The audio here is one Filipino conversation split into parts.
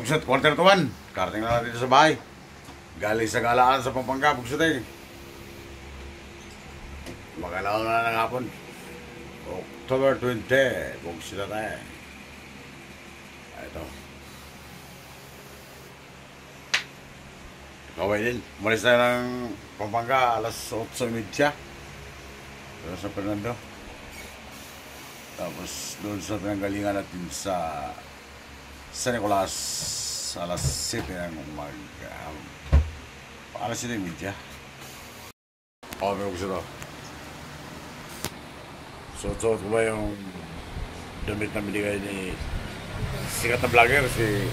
Bugsit, quarter to 1. Karating na natin dito sa bahay. Galing sa galaan sa Pampanga, Bugsit eh. Magalaw na ng hapon. October 20, Bugsit na tayo. Ito. Kaway din. Umalis tayo ng Pampanga alas 8:30. Pero sa Fernando. Tapos doon sa pinanggalingan natin sa San Nicolas alas 7 ng umaga. Alas 7:30. Okay, gusto to. Suot-suot ko ba yung damit na binigay ni sikat na vlogger si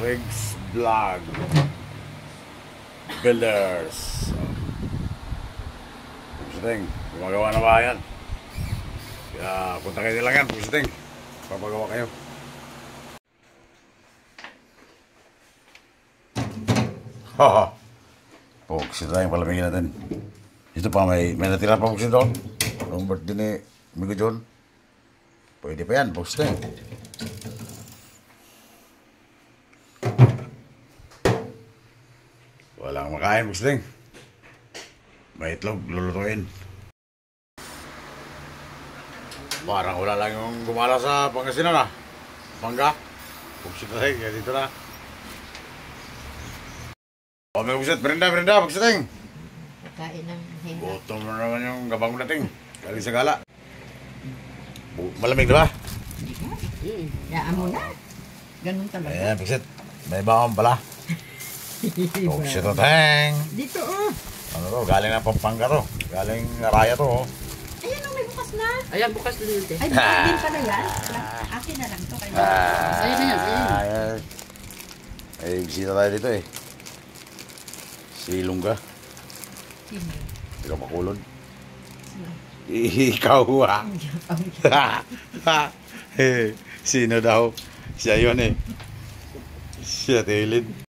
Regs Vlog Builders. Gusto ting, gumagawa na ba yan? Kaya punta kayo lang yan, gusto ting. Papagawa kayo. Haha. Buksit na yung palamigin natin. Ito pa, may natira pa buksit doon. Ang birthday ni Migo John. Pwede pa yan, buksit na yun. Walang makain, buksit na. May itlog, lulutuin. Parang wala lang yung gumala sa Pangasinan Pangga. Buksit na kaya dito na. O, may buksit, berenda, buksit. Kain ng henga. Gutom na naman yung gabang dating. Galing sa gala. Malamig na ba? Yaan mo na. Ganun talaga. Ayan, buksit. May baon pala. Buksit o teng. Dito Ano to? Galing ng Pampanga to. Galing Araya to. Ayan may bukas na. Ayan, bukas din yun. Ay, bukas din pala yan. Akin na lang to. Ayun na yan, ayun. Ayan. Ay, bisita tayo dito eh. Si Lungga. Sino? Ikaw makulod. Ikaw Sino daw? Siya yun eh. Siya Taylid.